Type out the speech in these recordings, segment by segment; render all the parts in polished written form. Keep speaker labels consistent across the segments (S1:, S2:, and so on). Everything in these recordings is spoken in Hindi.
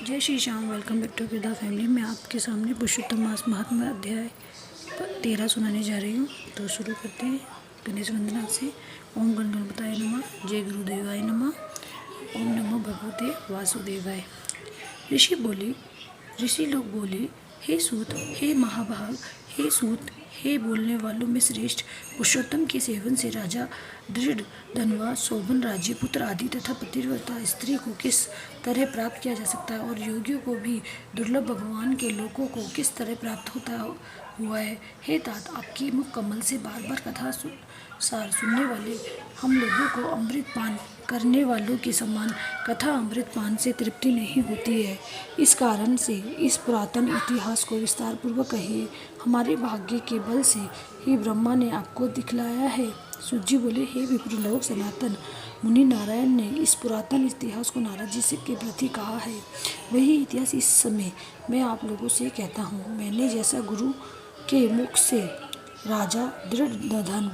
S1: जय Shri Shyam. Welcome back to विदा फैमिली। मैं आपके सामने पुरुषोत्तम मास महात्मा अध्याय 13 सुनाने जा रही हूँ। तो शुरू करते हैं गणेश वंदना से। ओम गण गणपताय नमः। जय गुरुदेवाय नमः। ओम नमो भगवते वासुदेवाय। ऋषि लोग बोले, हे सूत, हे महाभाग, हे सूत, हे बोलने वालों में श्रेष्ठ, पुरुषोत्तम के सेवन से राजा दृढ़ धनवा, शोभन राज्य, पुत्र आदि तथा पतिव्रता स्त्री को किस तरह प्राप्त किया जा सकता है और योगियों को भी दुर्लभ भगवान के लोगों को किस तरह प्राप्त होता हुआ है। हे तात, आपकी मुख कमल से बार बार कथा सार सुनने वाले हम लोगों को अमृत पान करने वालों के समान कथा अमृत पान से तृप्ति नहीं होती है। इस कारण से इस पुरातन इतिहास को विस्तार पूर्वक कहिए। हमारे भाग्य के बल से ही ब्रह्मा ने आपको दिखलाया है। सूत जी बोले, हे विप्रलोक सनातन मुनि नारायण ने इस पुरातन इतिहास को नारद जी से के प्रति कहा है। वही इतिहास इस समय मैं आप लोगों से कहता हूँ। मैंने जैसा गुरु के मुख से राजा दृढ़धनु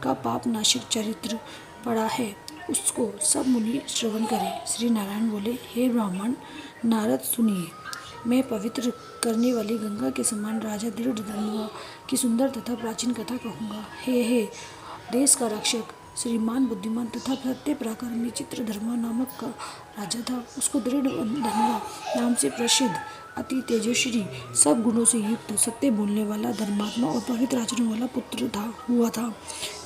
S1: का पाप नाशक चरित्र पढ़ा है, उसको सब मुनि श्रवण करें। श्री नारायण बोले, हे ब्राह्मण नारद सुनिए। मैं पवित्र करने वाली गंगा के समान राजा दृढ़धनु की सुंदर तथा प्राचीन कथा कहूँगा। हे देश का रक्षक, श्रीमान, बुद्धिमान तथा सत्य पराक्रमी चित्रधर्मा नामक का राजा था। उसको दृढ़धनुआ नाम से प्रसिद्ध, अति तेजस्वी, सब गुणों से युक्त, सत्य बोलने वाला, धर्मात्मा और पवित्र आचरण वाला पुत्र हुआ था।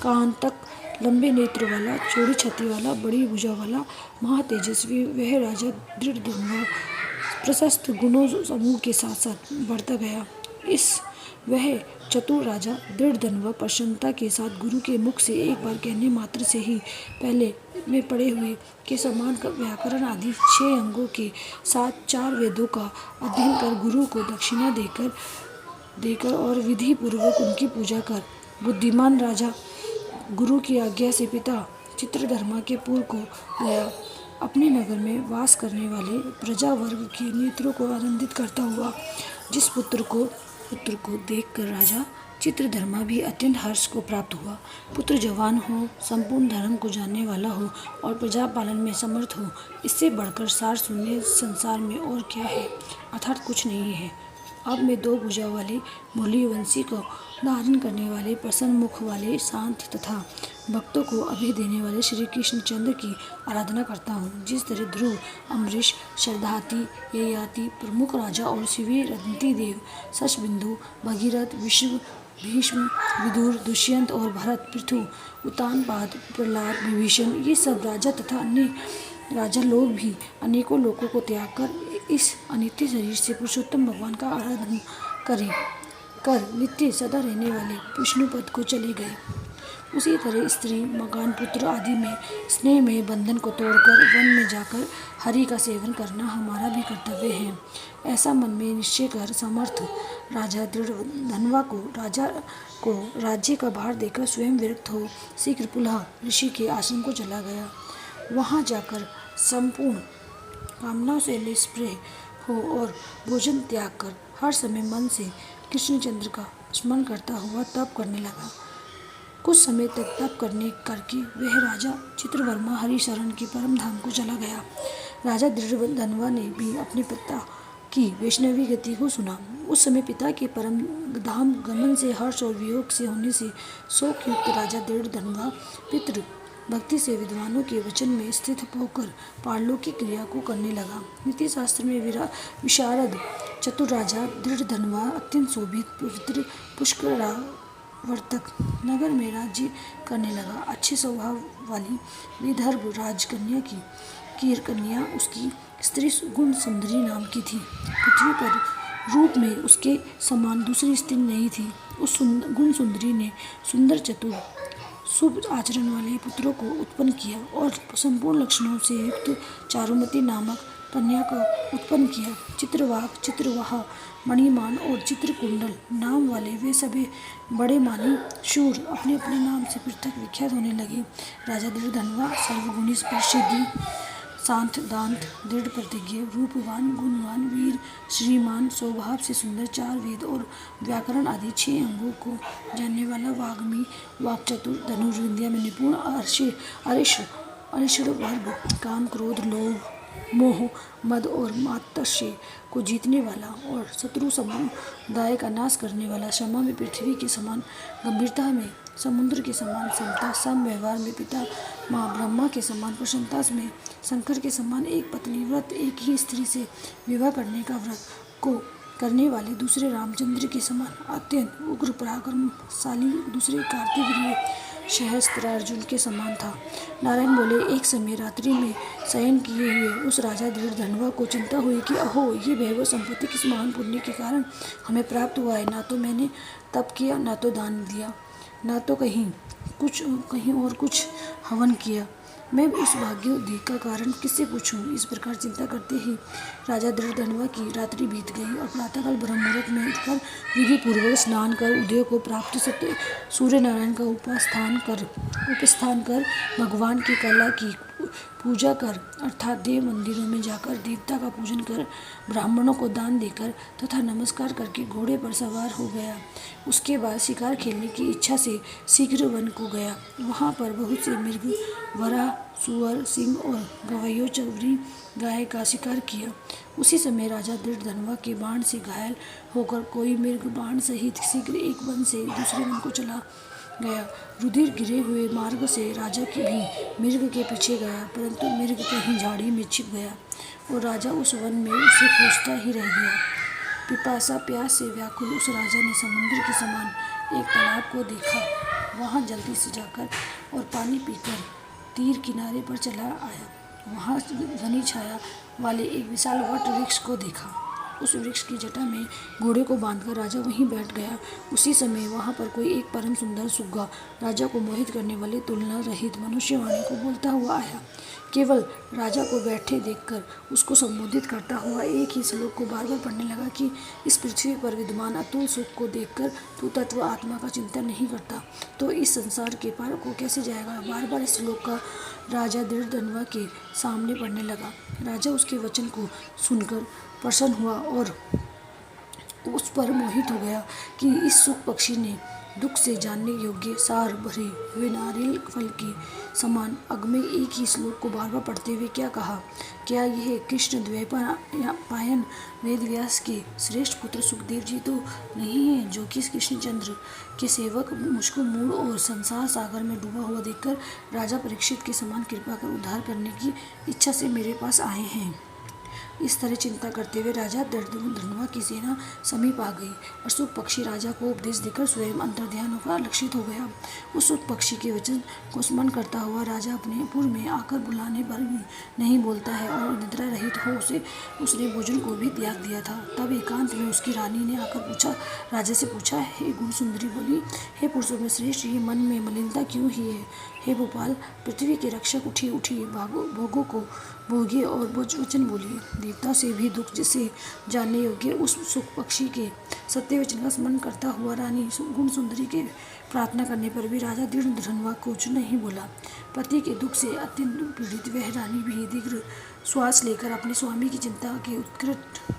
S1: कान तक लंबे नेत्र वाला, चौड़ी छाती वाला, बड़ी भुजा वाला, महातेजस्वी वह राजा दृढ़धनुआ प्रशस्त गुणों समूह के साथ साथ बढ़ता गया। वह चतुर राजा दृढ़धनुआ प्रसन्नता के साथ गुरु के मुख से एक बार कहने मात्र से ही पहले में पढ़े हुए के समान व्याकरण आदि 6 अंगों के साथ 4 वेदों का अध्ययन कर गुरु को दक्षिणा देकर और विधि पूर्वक उनकी पूजा कर बुद्धिमान राजा गुरु की आज्ञा से पिता चित्रधर्मा के पुर को गया। अपने नगर में वास करने वाले प्रजा वर्ग के नेत्रों को आनंदित करता हुआ जिस पुत्र को देखकर राजा चित्रधर्मा भी अत्यंत हर्ष को प्राप्त हुआ। पुत्र जवान हो, संपूर्ण धर्म को जानने वाला हो और प्रजा पालन में समर्थ हो, इससे बढ़कर सार शून्य संसार में और क्या है, अर्थात कुछ नहीं है। अब मैं 2 भुजा वाले मूल्यवंशी को धारण करने वाले, प्रसन्न मुख वाले, शांत तथा भक्तों को अभय देने वाले श्री कृष्ण चंद्र की आराधना करता हूँ। जिस तरह ध्रुव, अम्बरीश, शरधाती, ययाति, प्रमुख राजा और शिवी, रंती देव, शशबिंदु, भगीरथ, विश्व, भीष्म, विदुर, दुष्यंत और भरत, पृथु, उत्तानपाद, प्रहलाद, विभीषण, ये सब राजा तथा अन्य राजा लोग भी अनेकों लोगों को त्याग कर इस अनित्य शरीर से पुरुषोत्तम भगवान का आराधन कर नित्य सदा रहने वाले विष्णु पद को चले गए। उसी तरह स्त्री, मकान, पुत्र आदि में स्नेह में बंधन को तोड़कर वन में जाकर हरि का सेवन करना हमारा भी कर्तव्य है। ऐसा मन में निश्चय कर समर्थ राजा दृढ़धनुआ को राज्य का भार देकर स्वयं विरक्त हो शीघ्र पुलह ऋषि के आश्रम को चला गया। वहाँ जाकर संपूर्ण कामनाओं से निष्प्रह हो और भोजन त्याग कर हर समय मन से कृष्णचंद्र का स्मरण करता हुआ तप करने लगा। कुछ समय तक तप करके वह राजा चित्रवर्मा हरिशरण के परम धाम को चला गया। राजा दृढ़धनुआ ने भी अपने पिता की वैष्णवी गति को सुना। उस समय पिता के परम धाम गमन से हर्ष और वियोग से होने से शोक युक्त राजा दृढ़धनुआ पितृ भक्ति से विद्वानों के वचन में स्थित होकर पारलौकिक क्रिया को करने लगा। नीति शास्त्र में विशारद चतुर राजा दृढ़धनुआ अत्यंत शोभित पवित्र पुष्करावर्तक नगर में राज्य करने लगा। अच्छे स्वभाव वाली विदर्भ राजकन्या की कन्या उसकी स्त्री गुण सुंदरी नाम की थी। पृथ्वी पर रूप में उसके समान दूसरी स्त्री नहीं थी। उस गुण सुंदरी ने सुंदर, चतुर, शुभ आचरण वाले पुत्रों को उत्पन्न किया और संपूर्ण लक्षणों से युक्त चारुमती नामक कन्या को उत्पन्न किया। चित्रवाक, चित्रवाह, मणिमान और चित्रकुंडल नाम वाले वे सभी बड़े मानी शूर अपने अपने नाम से पृथक विख्यात होने लगे। राजा दृढ़धनुआ सर्वगुणी प्रसिद्धि, शांत, दांत, दृढ़ प्रतिज्ञ, रूपवान, गुणवान, वीर, श्रीमान, स्वभाव से सुंदर, 4 वेद और व्याकरण आदि 6 अंगों को जानने वाला, वाग्मी, वाक्चतुर, धनुर्विद्या में निपुण, अरिष्ट वर्ग, काम, क्रोध, लोभ, मोह, मद और मात्सर्य को जीतने वाला और शत्रु समुदाय का नाश करने वाला, क्षमा में पृथ्वी के समान, गंभीरता में समुद्र के समान समता, सम व्यवहार में पिता माँ ब्रह्मा के समान, प्रसन्नता में शंकर के समान, एक पत्नी व्रत, एक ही स्त्री से विवाह करने का व्रत को करने वाले दूसरे रामचंद्र के समान, अत्यंत उग्र पराक्रमशाली दूसरे कार्तिवीर्य सहस्त्रार्जुन के समान था। नारायण बोले, एक समय रात्रि में शयन किए हुए उस राजा दृढ़धनवा को चिंता हुई कि अहो, ये वैभव संपत्ति किस महान पुण्य के कारण हमें प्राप्त हुआ है। ना तो मैंने तप किया, ना तो दान दिया, ना तो कहीं और कुछ हवन किया। मैं उस भाग्योदय का कारण किससे पूछूं? इस प्रकार चिंता करते ही राजा दृढ़धनवा की रात्रि बीत गई और प्रातःकाल ब्रह्म मुहूर्त में उठकर विधि पूर्वक स्नान कर उदय को प्राप्त सत्य सूर्य नारायण का उपस्थान कर भगवान की कला की पूजा कर अर्थात देव मंदिरों में जाकर देवता का पूजन कर ब्राह्मणों को दान देकर तथा नमस्कार करके घोड़े पर सवार हो गया। उसके बाद शिकार खेलने की इच्छा से शीघ्र वन को गया। वहाँ पर बहुत से मृग, वराह, सुअर, सिंह और गवैयों चौरी गाय का शिकार किया। उसी समय राजा दृढ़धनवा के बाण से घायल होकर कोई मृग बाण सहित शीघ्र एक वन से दूसरे वन को चला गया। रुधिर गिरे हुए मार्ग से राजा की भी मृग के पीछे गया, परंतु मृग कहीं झाड़ी में छिप गया और राजा उस वन में उसे खोजता ही रह गया। पिपासा प्यास से व्याकुल उस राजा ने समुद्र के समान एक तालाब को देखा। वहाँ जल्दी से जाकर और पानी पीकर तीर किनारे पर चला आया। वहाँ घनी छाया वाले एक विशाल वट वृक्ष को देखा। उस वृक्ष की जटा में घोड़े को बांधकर राजा वहीं बैठ गया। उसी समय वहाँ पर कोई एक परम सुंदर सुग्गा राजा को मोहित करने वाले तुलना रहित मनुष्यवाणी को बोलता हुआ आया। केवल राजा को बैठे देखकर उसको संबोधित करता हुआ एक ही श्लोक को बार बार पढ़ने लगा कि इस पृथ्वी पर विद्यमान अतुल सुख को देखकर तू तत्व आत्मा का चिंतन नहीं करता तो इस संसार के पार को कैसे जाएगा। बार बार इस श्लोक का राजा दृढ़धनवा के सामने पढ़ने लगा। राजा उसके वचन को सुनकर प्रसन्न हुआ और उस पर मोहित हो गया कि इस सुख पक्षी ने दुख से जानने योग्य सार भरे हुए नारियल फल के समान अग में एक ही श्लोक को बार बार पढ़ते हुए क्या कहा। क्या यह कृष्ण द्वैपायन वेद व्यास के श्रेष्ठ पुत्र सुखदेव जी तो नहीं है, जो कि कृष्णचंद्र के सेवक मुझको मूढ़ और संसार सागर में डूबा हुआ देखकर राजा परीक्षित के समान कृपा कर उद्धार करने की इच्छा से मेरे पास आए हैं। इस तरह चिंता करते हुए राजा दृढ़धनवा की सेना समीप आ गई और सुख पक्षी राजा को उपदेश देकर स्वयं अंतर्ध्यान होकर लक्षित हो गया। उस सुख पक्षी के वचन को स्मरण करता हुआ राजा अपने पुर में आकर बुलाने पर भी नहीं बोलता है और निद्रा रहित हो उसने भोजन को भी त्याग दिया था। तब एकांत में उसकी रानी ने आकर राजा से पूछा। हे गुण सुंदरी बोली, हे पुरुषों में श्रेष्ठ, ये मन में मलिनता क्यों ही है। हे गोपाल, पृथ्वी के रक्षक, उठिए भोगों को भोगिए और वचन बोलिए। देवता से भी दुख जिसे जानने योग्य उस सुख पक्षी के सत्य वचन का स्मरण करता हुआ रानी गुण सुंदरी के प्रार्थना करने पर भी राजा दृढ़धनवा कुछ नहीं बोला। पति के दुख से अत्यंत पीड़ित वह रानी भी दीर्घ श्वास लेकर अपने स्वामी की चिंता के उत्कट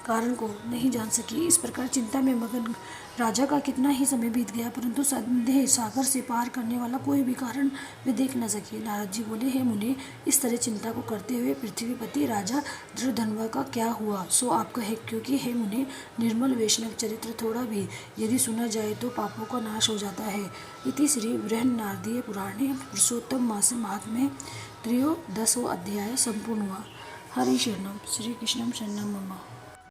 S1: कारण को नहीं जान सकी। इस प्रकार चिंता में मगन राजा का कितना ही समय बीत गया, परंतु संदेह सागर से पार करने वाला कोई भी कारण वे देख न सके। नारद जी बोले, हे मुने, इस तरह चिंता को करते हुए पृथ्वीपति राजा दृढ़धनवा का क्या हुआ सो आप कहे, क्योंकि हे मुने, निर्मल वैष्णव चरित्र थोड़ा भी यदि सुना जाए तो पापों का नाश हो जाता है। इति श्री बृहन्नारदीय पुराणे पुरुषोत्तम मास महात्म्ये 13वां अध्याय संपूर्ण हुआ। हरि शरणम। श्री कृष्णम शरणम मम।